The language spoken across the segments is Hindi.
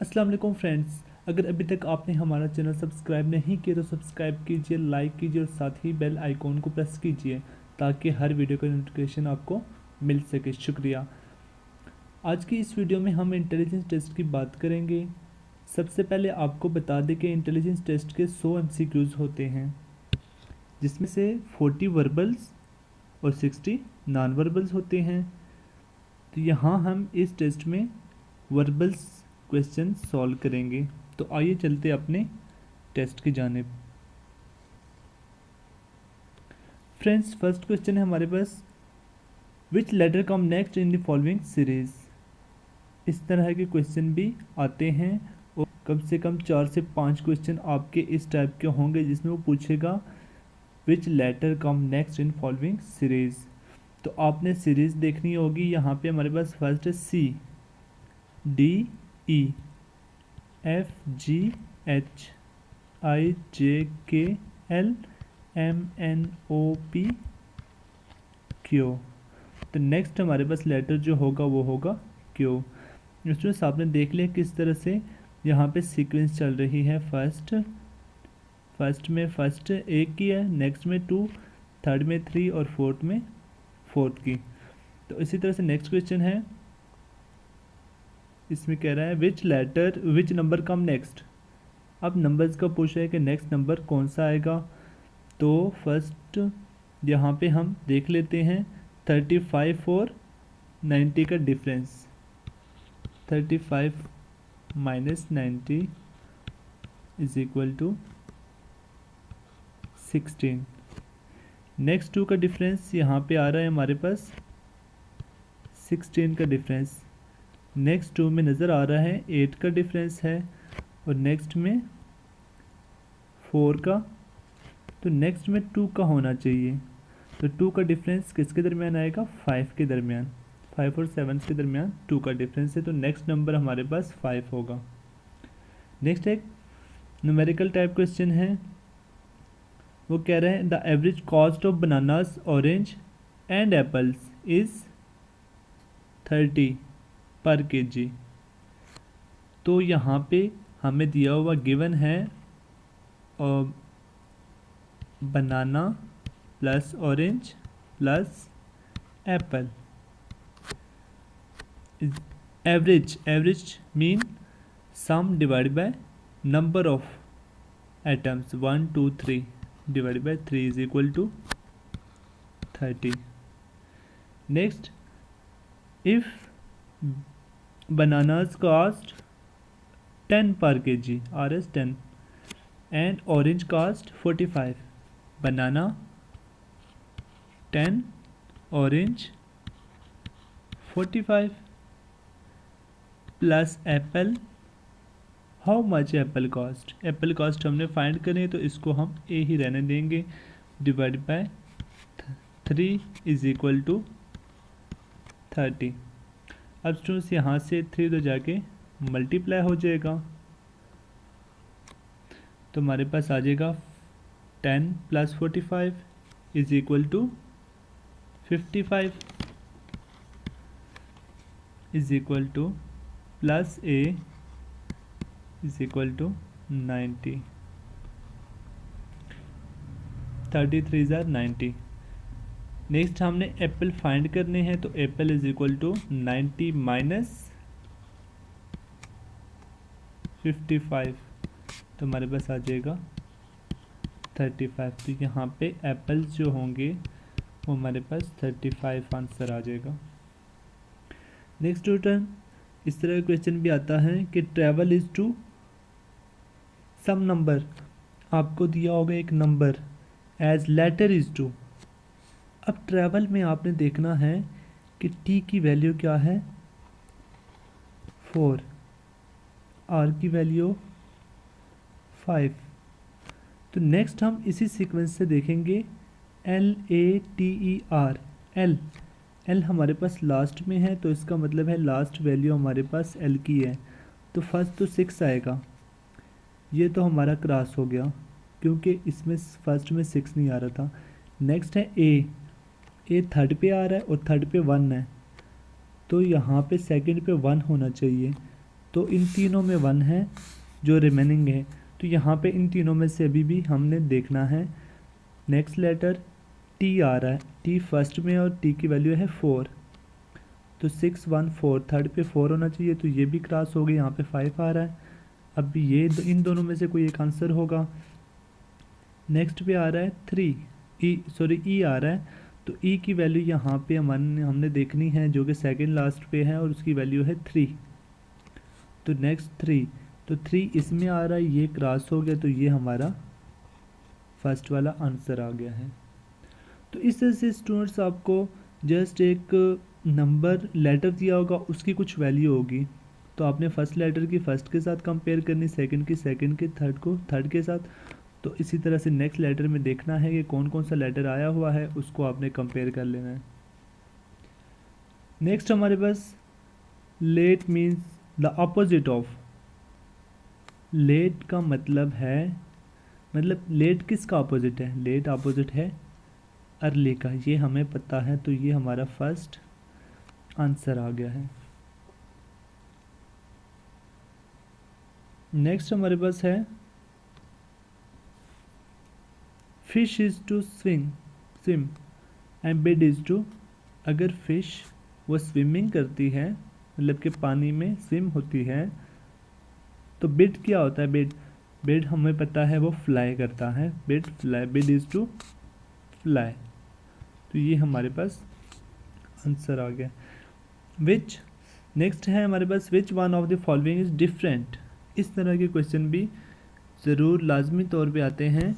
अस्सलाम वालेकुम फ्रेंड्स, अगर अभी तक आपने हमारा चैनल सब्सक्राइब नहीं किया तो सब्सक्राइब कीजिए, लाइक कीजिए और साथ ही बेल आइकॉन को प्रेस कीजिए ताकि हर वीडियो का नोटिफिकेशन आपको मिल सके। शुक्रिया। आज की इस वीडियो में हम इंटेलिजेंस टेस्ट की बात करेंगे। सबसे पहले आपको बता दें कि इंटेलिजेंस टेस्ट के 100 MCQs होते हैं, जिसमें से 40 वर्बल्स और 60 नॉन वर्बल्स होते हैं। तो यहाँ हम इस टेस्ट में वर्बल्स क्वेश्चन सॉल्व करेंगे। तो आइए चलते अपने टेस्ट की जानिब। फ्रेंड्स, फर्स्ट क्वेश्चन है हमारे पास, which letter come next in the following series. इस तरह के क्वेश्चन भी आते हैं और कम से कम 4 से 5 क्वेश्चन आपके इस टाइप के होंगे जिसमें वो पूछेगा which letter come next in following series. तो आपने सीरीज देखनी होगी। यहाँ पे हमारे पास फर्स्ट है C D E F G H I J K L M N O P Q। तो नेक्स्ट हमारे पास लेटर जो होगा वो होगा Q। स्टूडेंट्स, आपने देख लिया किस तरह से यहाँ पे सीक्वेंस चल रही है। फर्स्ट में फर्स्ट एक की है, नेक्स्ट में 2, थर्ड में 3 और फोर्थ में 4th की। तो इसी तरह से नेक्स्ट क्वेश्चन है, इसमें कह रहा है विच नंबर कम नेक्स्ट। अब नंबर्स का पूछ रहा है कि नेक्स्ट नंबर कौन सा आएगा। तो फर्स्ट यहाँ पे हम देख लेते हैं 35 और 90 का difference. 35 minus 90 is equal to 16। Next 2 का डिफरेंस यहाँ पे आ रहा है हमारे पास 16 का डिफरेंस। नेक्स्ट 2 में नज़र आ रहा है 8 का डिफरेंस है और नेक्स्ट में 4 का। तो नेक्स्ट में 2 का होना चाहिए। तो 2 का डिफरेंस किसके दरमियान आएगा? 5 के दरमियान। 5 और 7 के दरमियान 2 का डिफरेंस है। तो नेक्स्ट नंबर हमारे पास 5 होगा। नेक्स्ट एक न्यूमेरिकल टाइप क्वेश्चन है। वो कह रहे हैं the average cost of bananas, orange and apples is 30 पर kg। तो यहाँ पे हमें दिया हुआ गिवन है और banana plus orange plus apple. Average mean sum divide by number of atoms 1 2 3 divide by 3 is equal to 30। Next, if bananas cost 10 per kg, RS 10, and orange cost 45. Banana 10, orange 45 plus apple, how much apple cost? Apple cost हमने फाइंड करें तो इसको हम A ही रहने देंगे। Divide by 3 is equal to 30। अब स्टूडेंट्स यहाँ से 3 तो जाके मल्टीप्लाई हो जाएगा। तो हमारे पास आ जाएगा 10 plus 45 is equal to 55 is equal to plus A is equal to 90। 33 ज़ार 90। नेक्स्ट हमने एप्पल फाइंड करने हैं। तो apple is equal to 90 minus 55। तो हमारे पास आ जाएगा 35। तो यहाँ पे एप्पल्स जो होंगे वो हमारे पास 35 आंसर आ जाएगा। नेक्स्ट रिटर्न इस तरह का क्वेश्चन भी आता है कि travel is to some number. आपको दिया होगा एक number as letter is to. अब ट्रैवल में आपने देखना है कि T की वैल्यू क्या है 4, R की वैल्यू 5। तो नेक्स्ट हम इसी सीक्वेंस से देखेंगे LATER। L हमारे पास लास्ट में है तो इसका मतलब है लास्ट वैल्यू हमारे पास L की है। तो फर्स्ट तो 6 आएगा। ये तो हमारा क्रॉस हो गया क्योंकि इसमें फर्स्ट में 6 नहीं आ रहा था। नेक्स्ट है ए थर्ड पे आ रहा है और थर्ड पे 1 है। तो यहाँ पे सेकंड पे 1 होना चाहिए। तो इन तीनों में 1 है जो रिमेनिंग है, तो यहाँ पे इन तीनों में से अभी भी हमने देखना है। नेक्स्ट लेटर टी आ रहा है, टी फर्स्ट में और टी की वैल्यू है 4, तो 6 1 4, थर्ड पे 4 होना चाहिए, तो ये भी क्रॉस हो गई, यहाँ पे 5 आ रहा है। अब ये इन दोनों में से कोई एक आंसर होगा। नेक्स्ट पे आ रहा है 3 ई आ रहा है, तो ई की वैल्यू यहाँ पे हमने देखनी है, जो कि सेकंड लास्ट पे है और उसकी वैल्यू है 3। तो नेक्स्ट 3, तो 3 इसमें आ रहा है, ये क्रॉस हो गया, तो ये हमारा फर्स्ट वाला आंसर आ गया है। तो इस तरह से स्टूडेंट्स आपको जस्ट एक नंबर लेटर दिया होगा, उसकी कुछ वैल्यू होगी, तो आपने फर्स्ट लेटर की फर्स्ट के साथ कंपेयर करनी, सेकंड की सेकंड के, थर्ड को थर्ड के साथ। तो इसी तरह से नेक्स्ट लेटर में देखना है कि कौन कौन सा लेटर आया हुआ है, उसको आपने कंपेयर कर लेना है। नेक्स्ट हमारे पास late means the opposite of. Late का मतलब है, मतलब लेट किसका अपोजिट है? लेट अपोजिट है अर्ली का, ये हमें पता है, तो ये हमारा फर्स्ट आंसर आ गया है। नेक्स्ट हमारे पास है fish is to swim and bird is to. अगर फिश वो स्विमिंग करती है, मतलब कि पानी में स्विम होती है, तो बिड क्या होता है? बिड हमें पता है वो फ्लाई करता है, बिड इज टू फ्लाई, तो ये हमारे पास आंसर आ गया। विच, नेक्स्ट है हमारे पास which one of the following is different. इस तरह के क्वेश्चन भी ज़रूर लाजमी तौर पे आते हैं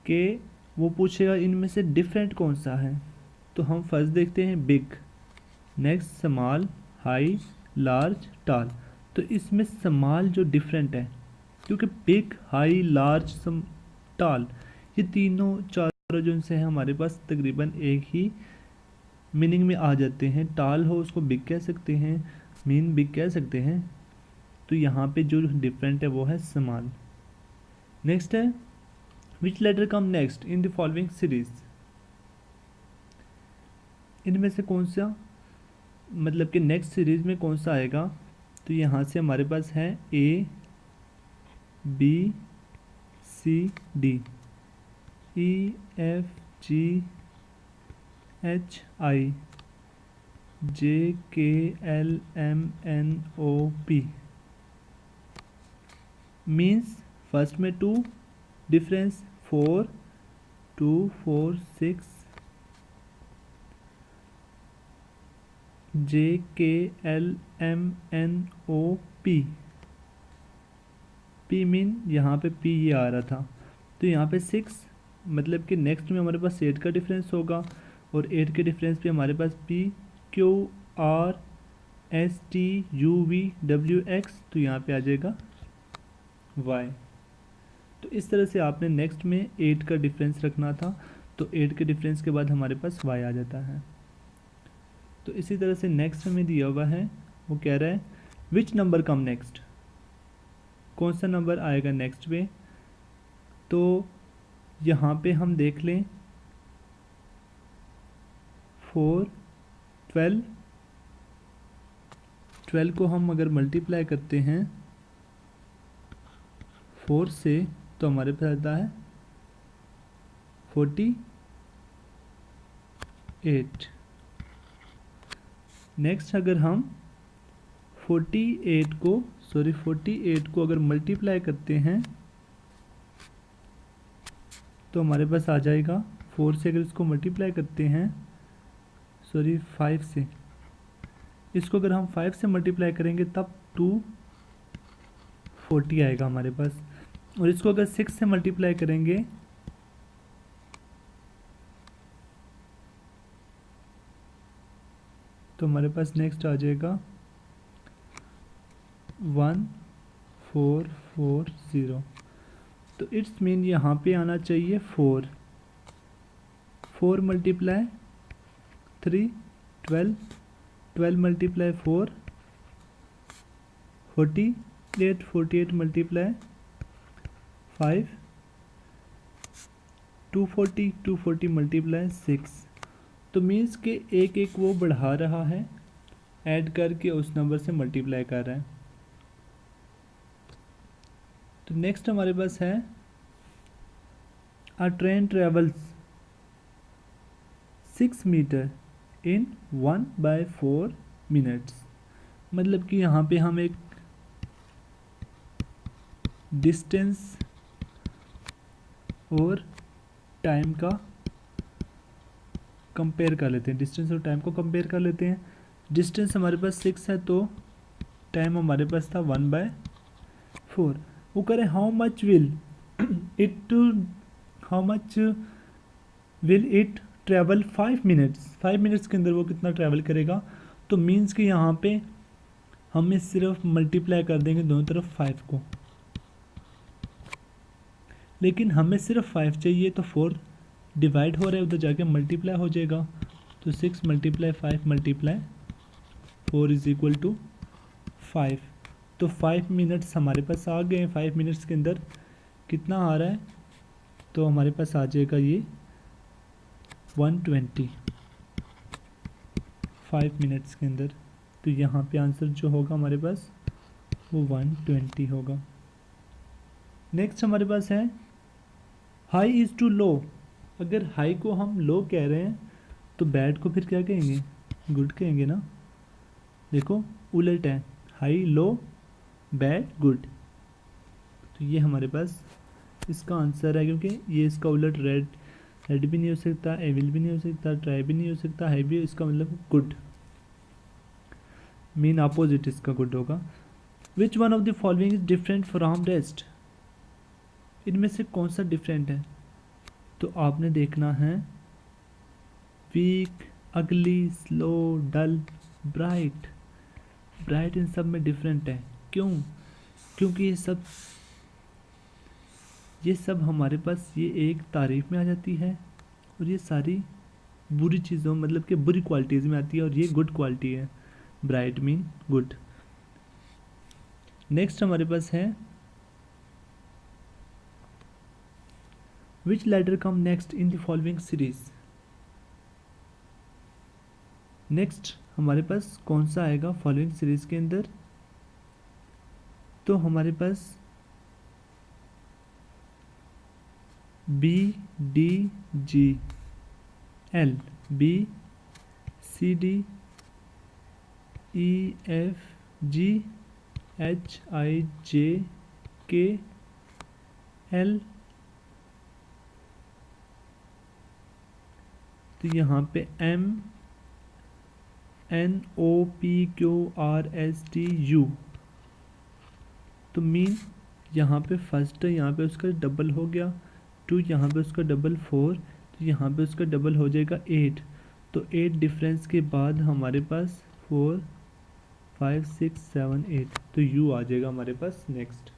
कि वो पूछेगा इनमें से डिफरेंट कौन सा है। तो हम फर्स्ट देखते हैं big, next small, high, large, tall. तो इसमें स्मॉल जो डिफरेंट है, क्योंकि बिग, हाई, लार्ज, टॉल, ये तीनों चारों जो से हैं हमारे पास तकरीबन एक ही मीनिंग में आ जाते हैं। टाल हो उसको बिग कह सकते हैं, मीन बिग कह सकते हैं, तो यहाँ पे जो डिफरेंट है वो है स्मॉल। नेक्स्ट है which letter come next in the following series. इनमें से कौन सा, मतलब कि नेक्स्ट सीरीज में कौन सा आएगा? तो यहाँ से हमारे पास है A B C D E F G H I J K L M N O P। Means first में 2, difference 4 2 4 6, J K L M N O P। P mean यहाँ पे P ये आ रहा था, तो यहाँ पे 6, मतलब कि नेक्स्ट में हमारे पास 8 का डिफरेंस होगा, और 8 के डिफरेंस पे हमारे पास P Q R S T U V W X, तो यहाँ पे आ जाएगा Y। तो इस तरह से आपने नेक्स्ट में 8 का डिफरेंस रखना था, तो 8 के डिफरेंस के बाद हमारे पास Y आ जाता है। तो इसी तरह से नेक्स्ट हमें दिया हुआ है, वो कह रहा है विच नंबर कम नेक्स्ट, कौन सा नंबर आएगा नेक्स्ट पे। तो यहाँ पे हम देख लें 4 12, 12 को हम अगर मल्टीप्लाई करते हैं 4 से, तो हमारे पास आता है 48। नेक्स्ट अगर हम 48 को अगर मल्टीप्लाई करते हैं, तो हमारे पास आ जाएगा 4 से अगर इसको मल्टीप्लाई करते हैं, 5 से, इसको अगर हम 5 से मल्टीप्लाई करेंगे तब 240 आएगा हमारे पास, और इसको अगर 6 से मल्टीप्लाई करेंगे तो हमारे पास नेक्स्ट आ जाएगा 1440। तो इट्स मीन यहाँ पे आना चाहिए 4 मल्टीप्लाई 3 12, 12 मल्टीप्लाई 4 48 मल्टीप्लाई 5 240 मल्टीप्लाई 6। तो मीन्स के एक एक वो बढ़ा रहा है, ऐड करके उस नंबर से मल्टीप्लाई कर रहा है। तो नेक्स्ट हमारे पास है a train travels 6 metre in 1/4 minutes. मतलब कि यहाँ पे हम एक डिस्टेंस और टाइम का कंपेयर कर लेते हैं, डिस्टेंस और टाइम को कंपेयर कर लेते हैं। डिस्टेंस हमारे पास 6 है तो टाइम हमारे पास था 1/4। वो करें how much will it travel 5 minutes, 5 minutes के अंदर वो कितना ट्रैवल करेगा। तो मीन्स कि यहाँ पे हमें सिर्फ मल्टीप्लाई कर देंगे दोनों तरफ 5 को, लेकिन हमें सिर्फ 5 चाहिए तो 4 डिवाइड हो रहा है, उधर जाके मल्टीप्लाई हो जाएगा। तो 6 × 5 × 4 = 5। तो 5 मिनट्स हमारे पास आ गए हैं। 5 मिनट्स के अंदर कितना आ रहा है, तो हमारे पास आ जाएगा ये 120 5 मिनट्स के अंदर। तो यहाँ पे आंसर जो होगा हमारे पास वो 120 होगा। नेक्स्ट हमारे पास है हाई इज़ टू लो। अगर हाई को हम लो कह रहे हैं तो बैड को फिर क्या कहेंगे, गुड कहेंगे ना। देखो उलट है, हाई लो बैड गुड। तो ये हमारे पास इसका आंसर है, क्योंकि ये इसका उलट रेड भी नहीं हो सकता, एविल भी नहीं हो सकता, ट्राई भी नहीं हो सकता, हाई भी, इसका मतलब गुड, मीन अपोजिट इसका गुड होगा। विच one of the following is different from rest. इनमें से कौन सा डिफरेंट है, तो आपने देखना है weak, ugly, slow, dull, bright. Bright इन सब में डिफरेंट है। क्यों? क्योंकि ये सब हमारे पास ये एक तारीफ में आ जाती है और ये सारी बुरी चीज़ों मतलब कि बुरी क्वालिटीज़ में आती है, और ये गुड क्वालिटी है। Bright mean good. नेक्स्ट हमारे पास है which letter come next in the following series. Next हमारे पास कौन सा आएगा फॉलोइंग सीरीज के अंदर, तो हमारे पास B D G L, B C D E F G H I J K L। तो यहाँ पे M N O P Q R S T U। तो मीन यहाँ पे फर्स्ट है, यहाँ पे उसका डबल हो गया 2, यहाँ पे उसका डबल 4, तो यहाँ पे उसका डबल हो जाएगा 8। तो 8 डिफरेंस के बाद हमारे पास 4 5 6 7 8, तो U आ जाएगा हमारे पास नेक्स्ट।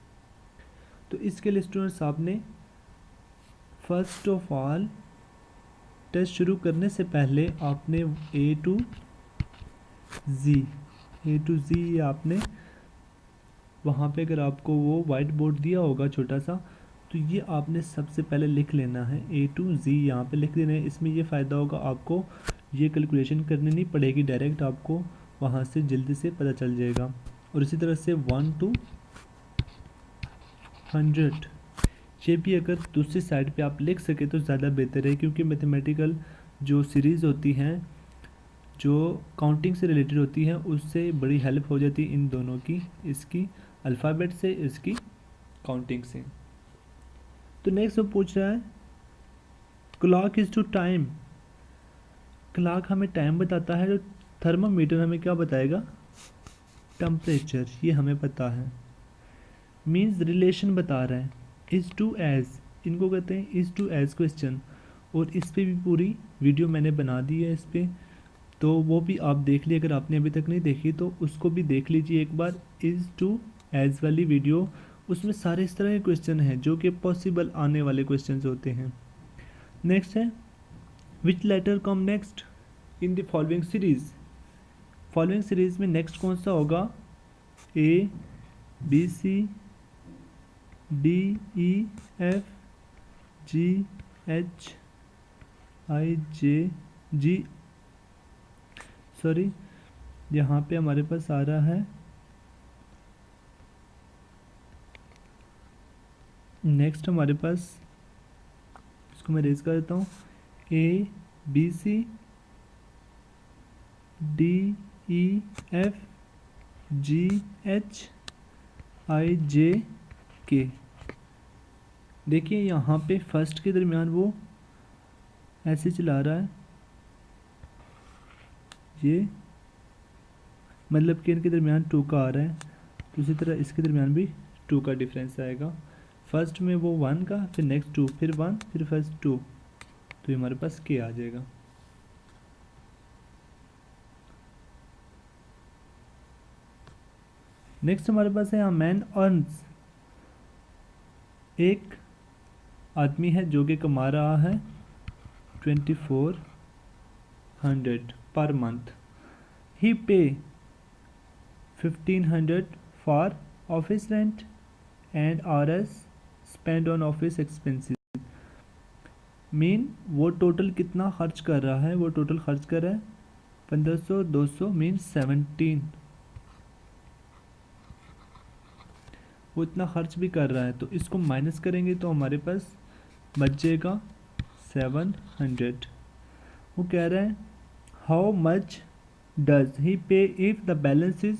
तो इसके लिए स्टूडेंट्स आपने फर्स्ट ऑफ ऑल टेस्ट शुरू करने से पहले आपने A to Z आपने वहाँ पे अगर आपको वो वाइट बोर्ड दिया होगा छोटा सा, तो ये आपने सबसे पहले लिख लेना है। A to Z यहाँ पे लिख देना है। इसमें ये फ़ायदा होगा, आपको ये कैलकुलेशन करनी नहीं पड़ेगी, डायरेक्ट आपको वहाँ से जल्दी से पता चल जाएगा। और इसी तरह से 1 to 100 ये भी अगर दूसरी साइड पे आप लिख सके तो ज़्यादा बेहतर है, क्योंकि मैथमेटिकल जो सीरीज़ होती हैं जो काउंटिंग से रिलेटेड होती है उससे बड़ी हेल्प हो जाती है इन दोनों की, इसकी अल्फ़ाबेट से, इसकी काउंटिंग से। तो नेक्स्ट वो पूछ रहा है clock is to time. Clock हमें टाइम बताता है, जो थर्मामीटर हमें क्या बताएगा, टेम्परेचर, ये हमें पता है। मीन्स रिलेशन बता रहा है। इज़ टू एज, इनको कहते हैं इज़ टू एज क्वेश्चन, और इस पर भी पूरी वीडियो मैंने बना दी है इस पर, तो वो भी आप देख लीजिए। अगर आपने अभी तक नहीं देखी तो उसको भी देख लीजिए एक बार, इज़ टू एज वाली वीडियो। उसमें सारे इस तरह के क्वेश्चन हैं जो कि पॉसिबल आने वाले क्वेश्चंस होते हैं। नेक्स्ट है which letter come next in the following series. Following series में नेक्स्ट कौन सा होगा, A B C D E F G H I J G, sorry यहाँ पे हमारे पास आ रहा है नेक्स्ट हमारे पास, इसको मैं रेज कर देता हूँ, ABC DEF GHIJK। देखिए यहाँ पे फर्स्ट के दरमियान वो ऐसे चला रहा है, ये मतलब कि इनके दरमियान 2 का आ रहा है, तो इसी तरह इसके दरमियान भी 2 का डिफरेंस आएगा। फर्स्ट में वो 1 का, फिर नेक्स्ट 2, फिर 1, फिर फर्स्ट 2, तो ये हमारे पास के आ जाएगा। नेक्स्ट हमारे पास है मैन अर्न्स, एक आदमी है जो कि कमा रहा है 2400 पर मंथ। ही पे 1500 for office rent and RS spend on office expenses. Mean वो टोटल कितना खर्च कर रहा है, वो टोटल खर्च कर रहा है 1500, 200 मीन 17, वो इतना खर्च भी कर रहा है। तो इसको माइनस करेंगे तो हमारे पास बच जाएगा 700। वो कह रहा है हाउ मच डज ही पे if the balance is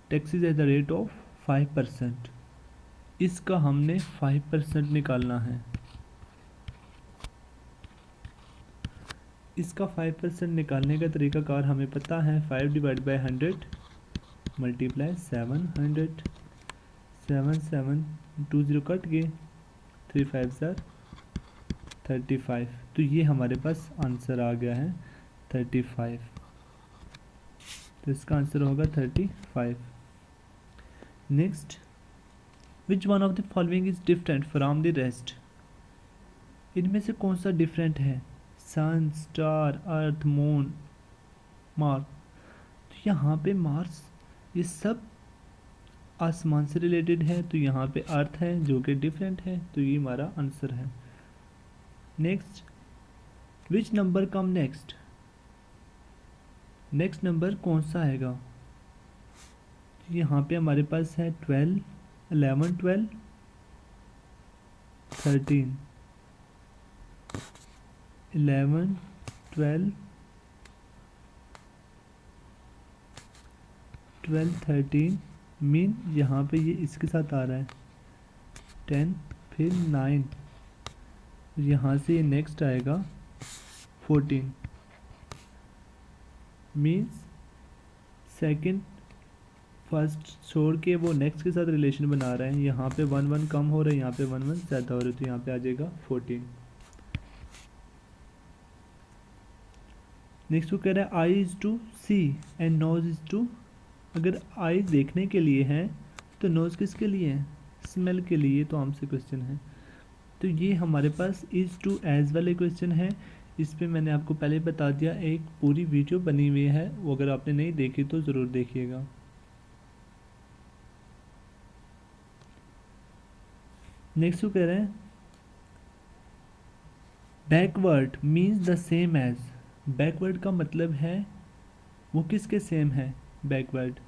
taxes at the rate of 5%। इसका हमने 5% निकालना है। इसका 5% निकालने का तरीकाकार हमें पता है, 5 डिवाइड बाई 100 मल्टीप्लाई 700, 7 7 2 0 कट गए, 3 5 35। तो ये हमारे पास आंसर आ गया है 35। तो इसका आंसर होगा 35। Next, which one of the following is different from the rest. इनमें से कौन सा डिफरेंट है? सन, स्टार, अर्थ, मून, मार्स। तो यहाँ पे मार्स ये सब आसमान से रिलेटेड है, तो यहाँ पे अर्थ है जो कि डिफरेंट है, तो ये हमारा आंसर है। Next, which number come next. Next number कौन सा आएगा? यहाँ पे हमारे पास है 12, 11, 12, 13, 11, 12, 12, 13 मीन यहाँ पे ये इसके साथ आ रहा है 10, फिर 9, यहाँ से ये नेक्स्ट आएगा 14 मीन्स सेकंड फर्स्ट छोड़ के वो नेक्स्ट के साथ रिलेशन बना रहे हैं। यहाँ पे 1 1 कम हो रहा है, यहाँ पे 1 1 ज़्यादा हो रहा है, तो यहाँ पे आ जाएगा 14। नेक्स्ट वो कह रहा है eye is to see and nose is to. अगर आई देखने के लिए है तो नोज़ किसके लिए है? स्मेल के लिए। तो हमसे क्वेश्चन है, तो ये हमारे पास इज़ टू एज वाले क्वेश्चन है। इस पे मैंने आपको पहले बता दिया, एक पूरी वीडियो बनी हुई है, वो अगर आपने नहीं देखी तो ज़रूर देखिएगा। नेक्स्ट वो कह रहे हैं backward means the same as. Backward का मतलब है वो किसके सेम है? बैकवर्ड,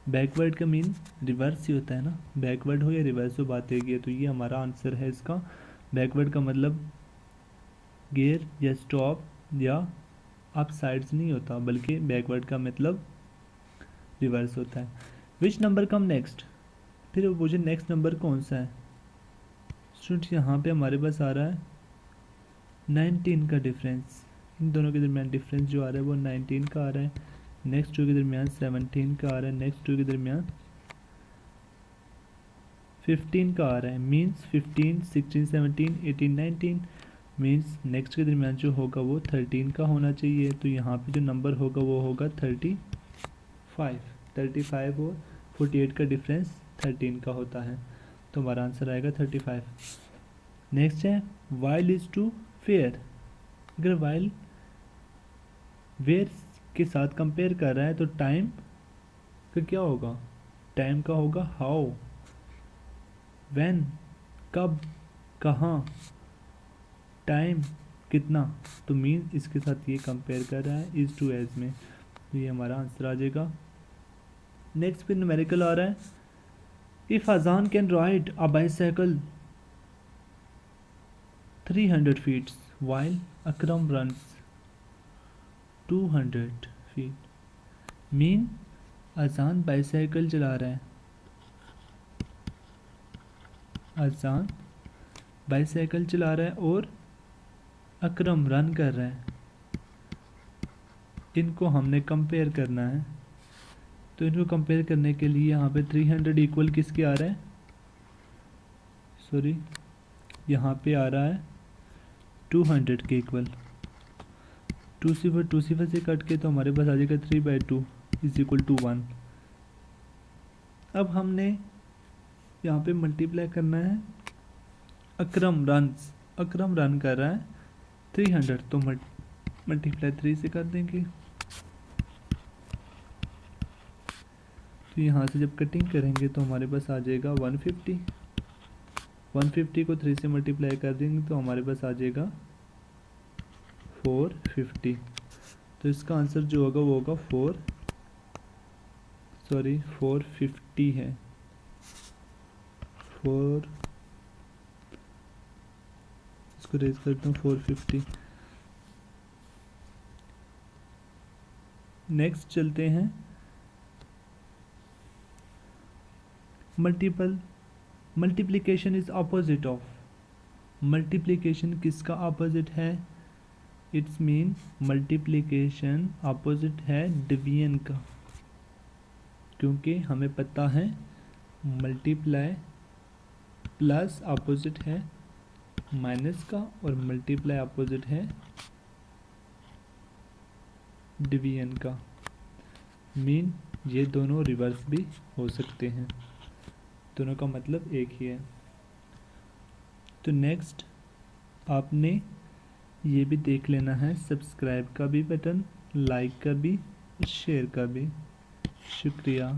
बैकवर्ड का मीन रिवर्स ही होता है ना, बैकवर्ड हो या रिवर्स हो बात एक ही है। तो ये हमारा आंसर है इसका। बैकवर्ड का मतलब गियर या स्टॉप या अप साइड्स नहीं होता, बल्कि बैकवर्ड का मतलब रिवर्स होता है। विच नंबर कम नेक्स्ट, फिर वो मुझे नेक्स्ट नंबर कौन सा है? स्टूडेंट्स यहाँ पे हमारे पास आ रहा है 19 का डिफरेंस। इन दोनों के दरमियान डिफरेंस जो आ रहा है वो 19 का आ रहा है। नेक्स्ट टू के दरमियान 17 का आ रहा है, नेक्स्ट टू के दरमियान 15 का आ रहा है। मीन्स 15, 16, 17, 18, 19 मीन्स नेक्स्ट के दरमियान जो होगा वो 13 का होना चाहिए। तो यहाँ पे जो नंबर होगा वो होगा 35। 35 और 48 का डिफरेंस 13 का होता है, तो हमारा आंसर आएगा 35। नेक्स्ट है वाइल इज़ टू फेयर। अगर वाइल वेयर के साथ कंपेयर कर रहा है तो टाइम का क्या होगा? टाइम का होगा हाउ। व्हेन कब, कहाँ, टाइम कितना, तो मीन इसके साथ ये कंपेयर कर रहा है इज़ टू एज में, तो ये हमारा आंसर आ जाएगा। नेक्स्ट फिर न्यूमेरिकल आ रहा है इफ़ अजान can ride a bicycle 300 feet while Akram runs 200 feet। Mean अजान बाईसाइकिल चला रहा है, अजान बाईसाइकिल चला रहा है और अकरम रन कर रहा है। इनको हमने कंपेयर करना है, तो इनको कंपेयर करने के लिए यहाँ पे 300 इक्वल किसके आ रहा है, सॉरी यहाँ पे आ रहा है 200 के इक्वल। 2 सिफर से कट के तो हमारे पास आ जाएगा 3/2 इज इक्वल टू 1। अब हमने यहाँ पे मल्टीप्लाई करना है, अकरम रन कर रहा है 300, तो मल्टीप्लाई 3 से कर देंगे। तो यहाँ से जब कटिंग करेंगे तो हमारे पास आ जाएगा 150। 150 को 3 से मल्टीप्लाई कर देंगे तो हमारे पास आ जाएगा 450। तो इसका आंसर जो होगा वो होगा 450 है। 4 इसको रेज करता हूँ 450। नेक्स्ट चलते हैं multiplication is opposite of. Multiplication किसका ऑपोजिट है, इट्स मीन मल्टीप्लिकेशन ऑपोजिट है डिवीजन का, क्योंकि हमें पता है मल्टीप्लाई प्लस ऑपोजिट है माइनस का और मल्टीप्लाई ऑपोजिट है डिवीजन का। मीन ये दोनों रिवर्स भी हो सकते हैं, दोनों का मतलब एक ही है। तो नेक्स्ट आपने ये भी देख लेना है, सब्सक्राइब का भी बटन, लाइक का भी, शेयर का भी। शुक्रिया।